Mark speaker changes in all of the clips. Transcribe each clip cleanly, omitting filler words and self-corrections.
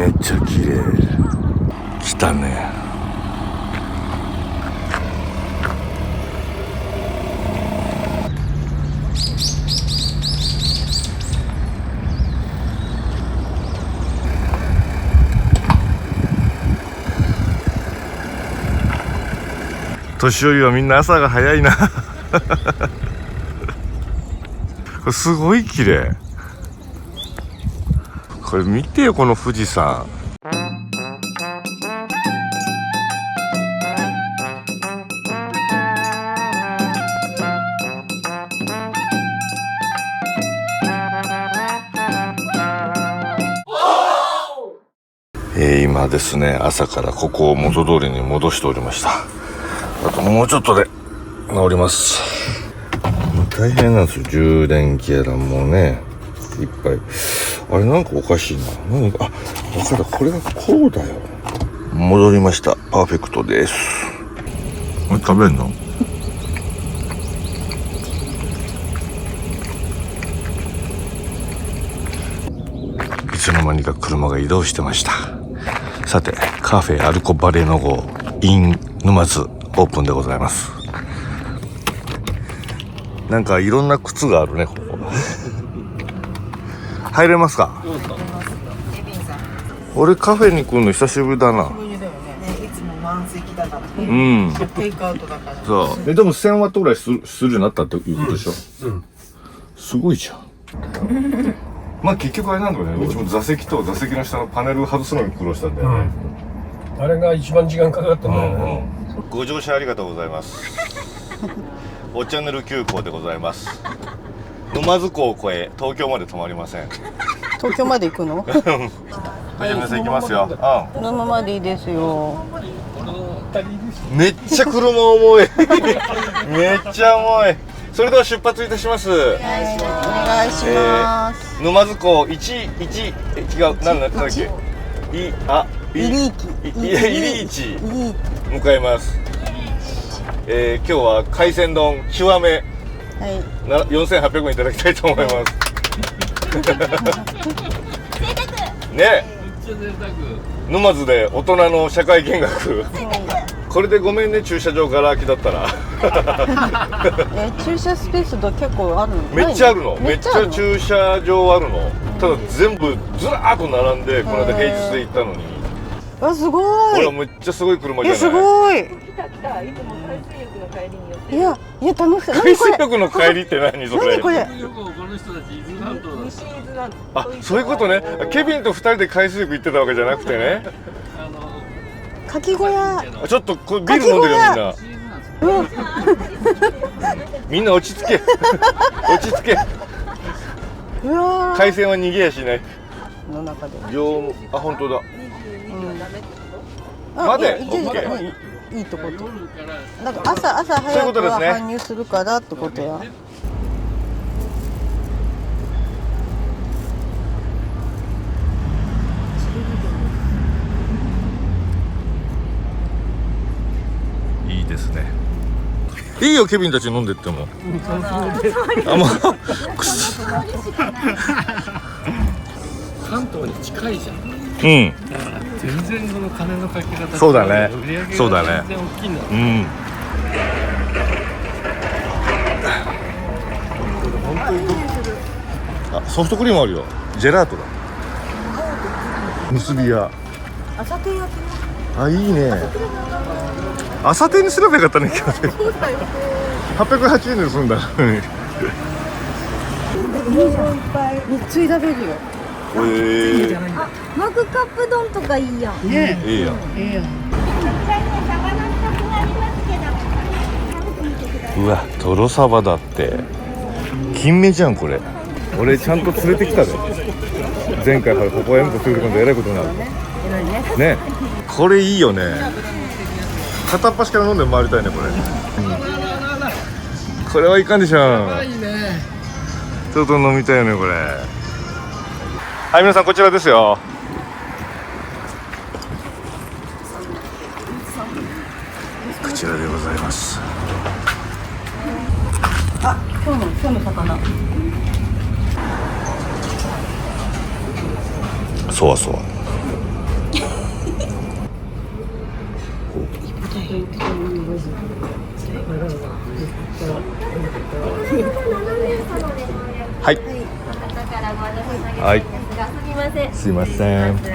Speaker 1: めっちゃ綺麗。来たね。年寄りはみんな朝が早いなこれすごい綺麗。これ見てよ、この富士山。今ですね、朝からここを元通りに戻しておりました。あともうちょっとで治ります。大変なんですよ、充電器やらもうね、いっぱい。あれなんかおかしいな。何か、分かった、これがこうだよ。戻りました。パーフェクトです。これ食べんの？いつの間にか車が移動してました。さて、カフェアルコバレノ号 in 沼津オープンでございます。なんかいろんな靴があるね、ここ。入れますか？俺カフェに来るの久しぶりだな。
Speaker 2: いつも満席だから。
Speaker 1: うん。
Speaker 2: テイクアウトだから。
Speaker 1: そう。でも1000ワットぐらいするようになったっていうことでしょ。うん。すごいじゃん。まあ結局あれなんだよね。うちも座席と座席の下のパネル外すのに苦労したんだよね。
Speaker 3: あれが一番時間かかったんだよね。
Speaker 1: ご乗車ありがとうございます。お茶ぬる急行でございます。沼津港を越え東京まで止まりません。
Speaker 4: 東京まで行くの？
Speaker 1: はい、皆さん行きますよ。
Speaker 4: このままでいいですよ。
Speaker 1: めっちゃ車重い。めっちゃ重い。それでは出発いたします。
Speaker 4: お願いします。
Speaker 1: 沼津港違う、なんだっけ？入り市向かいます。今日は海鮮丼極め、4800円いただきたいと思います。ね、沼津で大人の社会見学。これでごめんね、駐車場がら空きだったら。
Speaker 4: 駐車スペースと結構あるの？
Speaker 1: めっちゃあるの。めっちゃ駐車場あるの。ただ全部ずらーっと並んで、この間平日で行ったのに。
Speaker 4: あ、すごい。
Speaker 1: ほら、めっちゃすごい車じゃない。
Speaker 4: すごい。いや楽しそう。
Speaker 1: 海水浴の帰りって何それ？
Speaker 4: 何これ？
Speaker 1: あ、そういうことね。ケビンと2人で海水浴行ってたわけじゃなくてね。
Speaker 4: かき小屋。
Speaker 1: ちょっとビール飲んでるよみんな。みんな落ち着け。落ち着け。海鮮は逃げやしない。
Speaker 4: の中で。
Speaker 1: あ、本当だ。
Speaker 4: まで。いいとこと。なんか朝早くは搬入するからってことや。
Speaker 1: いいですね。いいよ、ケビンたち飲んでっても。あ、もう
Speaker 3: 関東に近いじゃん。
Speaker 1: うん。
Speaker 3: 全然その金のかけ方。
Speaker 1: そうだね。そうだね。
Speaker 3: 全然大きいんだ。
Speaker 1: うん。あ、ソフトクリームあるよ。ジェラートだ。結び屋。
Speaker 4: 朝天焼き。
Speaker 1: あ、いいね。朝天にすればよかったね、今日。880円で済んだ。
Speaker 4: 3つ食べるよ。
Speaker 5: マグカップ丼とかいいやん。
Speaker 4: ね
Speaker 1: ええやん。うわ、トロサバだって。金目じゃん、これ。俺ちゃんと連れてきたで。前回からここへんこ連れて込んでえらいことになる。ね。これいいよね。片っ端から飲んで回りたいね、これ。これはいかんでしょ。ちょっと飲みたいよね、これ。はい、皆さんこちらですよ。こちらでございます。
Speaker 4: あ、今日の魚。
Speaker 1: そわそわ。はいはい
Speaker 5: すみません。
Speaker 1: すいません失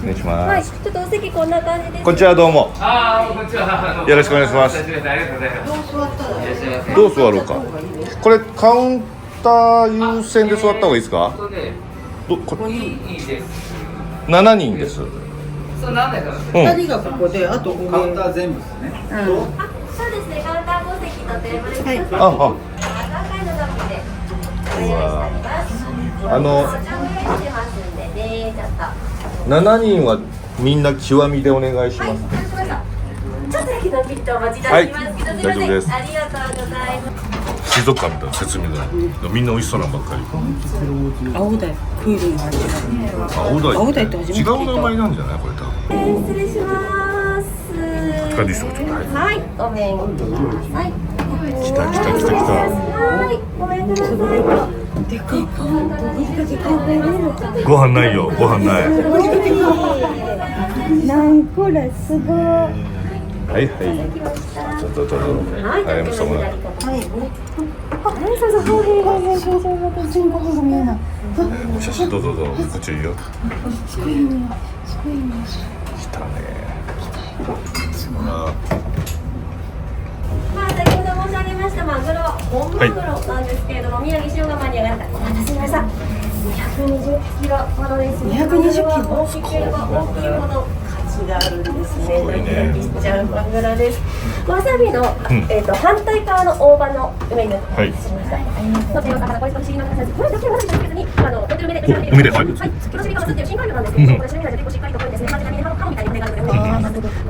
Speaker 1: 礼しま
Speaker 5: はい、
Speaker 1: す
Speaker 5: ちょっとお席こんな感じです。
Speaker 1: こんにちはどうも
Speaker 3: ああ、こんにちは。
Speaker 1: よろしくお願いします
Speaker 3: ありがとうございます。
Speaker 1: どう座ろうかこれカウンター優先で座った方がいいですか
Speaker 3: いいです。
Speaker 1: 7人です
Speaker 3: そうなんだよ。
Speaker 1: うん
Speaker 2: 人がここで、あと
Speaker 6: カウンター全部ですね。
Speaker 5: あ、そうですね。カウンター5席とテーブル1つ。はい。
Speaker 1: ああ
Speaker 5: 赤階の中でご用意しております。お茶ご用意してますんでね、ちょっと。
Speaker 1: 7人はみんな極みでお願いし
Speaker 5: はい、
Speaker 1: ます
Speaker 5: わかりました。ちょっとだけのんびりとお待ちいただきますけど、
Speaker 1: はい
Speaker 5: すみません。
Speaker 1: 大丈夫です
Speaker 5: ありがとうございます。
Speaker 1: 水族館みたいな説明だみんな美味しそうなのばっかり
Speaker 2: 青鯛クールに入ってる。
Speaker 1: 青鯛
Speaker 2: 青鯛って初めて聞いた
Speaker 1: 違う名前なんじゃないこれ多分
Speaker 5: 失礼します。
Speaker 1: 使っていいですかちょっとはい
Speaker 5: はい、ごめんください。
Speaker 1: 来た来た来た来た
Speaker 5: はい、ごめんください。
Speaker 2: でかい顔。
Speaker 1: ご飯ないよご飯ない
Speaker 5: なんこれすごい。
Speaker 1: はいはいちょっと
Speaker 5: はい、
Speaker 1: はいその写真どうぞどうぞこっちいいよ来たね
Speaker 5: まあ、先ほど申し上げましたマグロ、本マグロなんですけれども、宮城塩釜に上がったお待たせしました。220キロほどですね。
Speaker 2: 220キロ
Speaker 5: 大きければ大きいほど価値があるんですね。
Speaker 1: すごいね
Speaker 5: ドキドキしちゃうマグロです。わさびの、反対側の大葉の上に
Speaker 1: はい
Speaker 5: しました。とてもこれ少し不思議な形です。これだけはわさびつけずに、とても梅で召し上がって
Speaker 1: 梅ではい
Speaker 5: はい、黒しみが混ざっている深海魚なんですけど、これ白身が結構しっかりと濃いんですね。ちなみにハモみたいに骨があるので、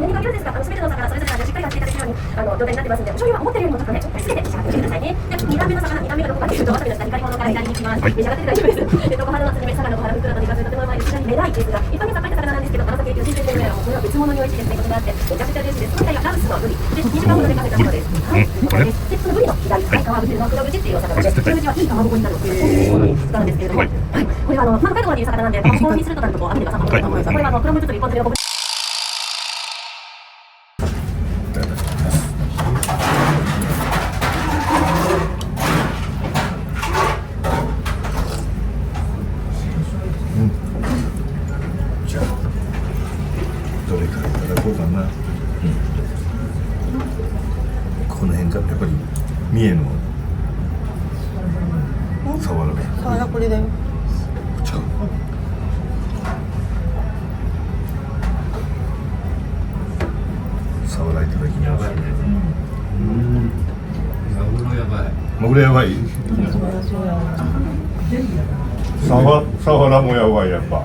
Speaker 5: 何が嫌ですか？全ての魚それぞれ味しっかり味していただけるように状態になってますので、お醤油は思ってるよりもちょっとね、すべて召し上がってくださいね。で、2段目の魚、2段目がどこかというと、わさびの下光り物から左に行きます。召し上がって大丈夫です。小肌の厚め、魚の腹袋と肉がとてもうまいです。下に目ないですが、一般にさっぱりした魚なんですけど、長崎駅を新鮮でこれは別物に美味しいですね。ことがあって、めちゃくちゃ嬉しいです。今回はラウスのブリで、2時間ほどでかけたものです。はい、これです。で、そのブリの左、皮口の黒口っていうお魚で、黒口はいいかまぼこになるというものに使うんですけれども、はい、これは北海道までいう魚なんで、このにするとなると網ではさまと思うんですが、これは黒ムツと一本釣りの
Speaker 1: じゃあどれからいただこうかな、この辺がやっぱり三重のサワラね
Speaker 4: サワラこれだよ。
Speaker 1: ちゃうサワラいただきます
Speaker 3: マグロやばい。
Speaker 1: マグロやばいサワラもやばいやっぱ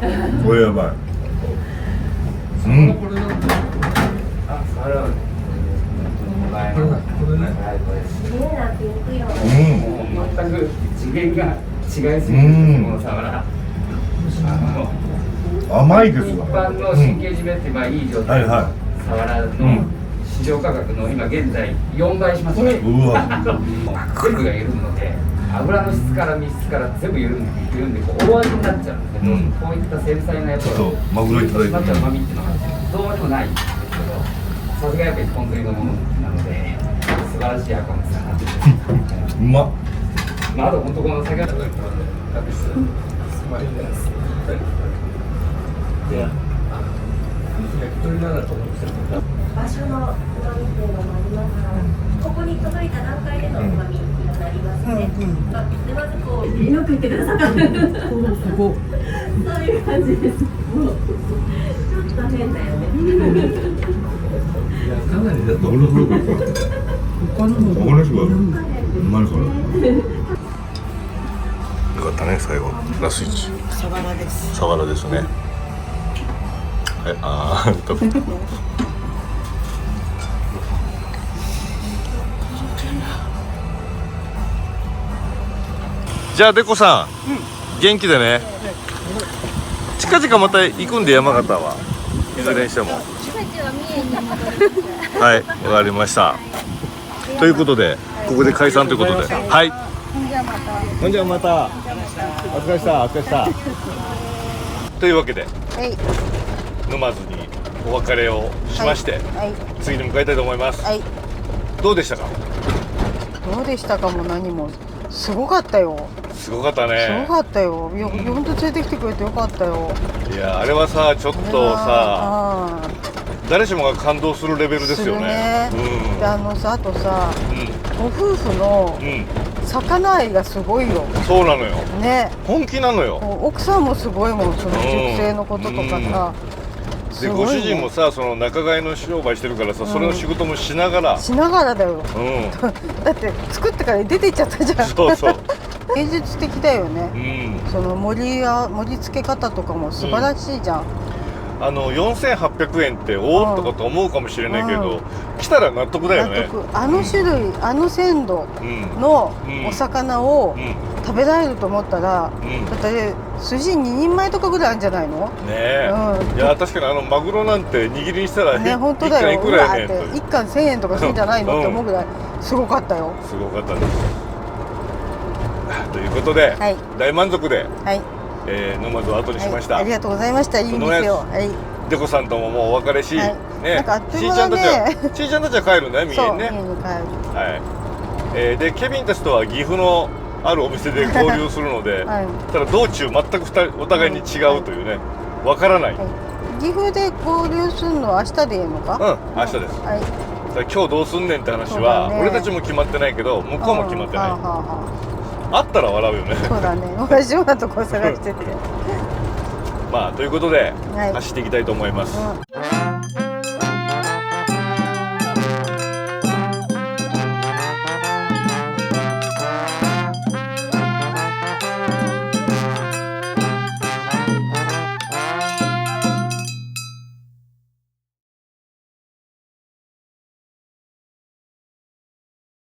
Speaker 1: これやばいうん
Speaker 3: これなんだ。あ、あら。これね。
Speaker 5: 綺麗なピンク色の
Speaker 1: うん
Speaker 7: 全く次元が違いすぎる
Speaker 1: うん
Speaker 7: んです、このサワラ。
Speaker 1: 甘いですわ
Speaker 7: 一般の神経締めってまあいい状態の
Speaker 1: はいは
Speaker 7: サワラの市場価格の今現在4倍しますね。
Speaker 1: うわ
Speaker 7: 全部が緩むので、油の質から密質から全部緩んでこう大味になっちゃうんですけど、
Speaker 1: うん
Speaker 7: こういった繊細なやつ
Speaker 1: ちょっとマグロいただいて
Speaker 7: また旨味っていうのがどうにもないんですけど、さすがやっぱり本釣りのものなので素晴らしい赤身さんなんです。
Speaker 1: うまっ
Speaker 7: まああと本当この先ほど
Speaker 5: 場所の旨味っていうのもありますが、ここに届いた段階での旨味になりますね。でまずこうよく言ってくださった。そういう感じです。もうちょっと変だよね。
Speaker 3: かなりだと。
Speaker 1: マグロすごいマグロすごいうまいこれよかったね最後ラスイチ
Speaker 2: サワラです。
Speaker 1: サワラですねはいあーとじゃあデコさん、元気でね近々また行くんで山形はいずれにしてもはいわかりましたということでここで解散ということではいほんじゃまたお疲れしたお疲れしたというわけで
Speaker 4: はい。
Speaker 1: 沼津にお別れをしまして、
Speaker 4: はい
Speaker 1: 次に向かいたいと思います。
Speaker 4: はい、
Speaker 1: どうでしたか？
Speaker 4: どうでしたかも何もすごかったよ。
Speaker 1: すごかった
Speaker 4: す
Speaker 1: ね。
Speaker 4: ごかったよ。本当連れてきてくれてよかったよ。
Speaker 1: いやあれはさちょっとさ誰しもが感動するレベルですよね。
Speaker 4: でさあとさ、
Speaker 1: う
Speaker 4: ご夫婦の
Speaker 1: んうん
Speaker 4: 魚愛がすごいよ。
Speaker 1: そうなのよ。
Speaker 4: ね。
Speaker 1: 本気なのよ。
Speaker 4: 奥さんもすごいもん、その熟成のこととかさ。
Speaker 1: でご主人もさその仲買の商売してるからさ、それの仕事もしながら。
Speaker 4: しながらだよ。
Speaker 1: うん。
Speaker 4: だって作ってから出ていっちゃったじゃん。
Speaker 1: そうそう。
Speaker 4: 芸術的だよ
Speaker 1: う
Speaker 4: ね。
Speaker 1: ん。
Speaker 4: その盛り付け方とかも素晴らしいじゃん。
Speaker 1: 4800円っておおとかと思うかもしれないけど、来たら納得だよね。
Speaker 4: 納得。あの種類、あの鮮度のお魚を食べられると思ったら、だって筋2人前とかぐらいあるんじゃないの？
Speaker 1: ねえ、いや確かにマグロなんて握りにしたら
Speaker 4: ね、本当だよ。
Speaker 1: 一貫いくらやねん
Speaker 4: うわーって一貫1000円とかするんじゃないのって思うぐらいすごかったよ。
Speaker 1: すごかったです。ということで、
Speaker 4: はい、
Speaker 1: 大満足で、
Speaker 4: はい、
Speaker 1: 沼津を後にしました、
Speaker 4: はい。ありがとうございました。いい店を。はい。
Speaker 1: デコさんとももうお別れし、
Speaker 4: はい、
Speaker 1: ね、
Speaker 4: なんかあっという間だ
Speaker 1: ちいちゃんたちは
Speaker 4: ね。
Speaker 1: ちいちゃんたちは帰るね、みんな
Speaker 4: そう、
Speaker 1: にね。
Speaker 4: 家に帰る。
Speaker 1: はい。でケビンたちとは岐阜のあるお店で交流するので、
Speaker 4: はい、
Speaker 1: ただ道中全くお互いに違うというね、わからない。
Speaker 4: はい、岐阜で交流するのは明日でいいのか？
Speaker 1: うん、明日です。
Speaker 4: はい。
Speaker 1: 今日どうすんねんって話は、
Speaker 4: ね、
Speaker 1: 俺たちも決まってないけど向こうも決まってない。あったら笑うよね。
Speaker 4: そうだね。同じようなところ探してて。
Speaker 1: まあということで、
Speaker 4: はい、
Speaker 1: 走っていきたいと思います。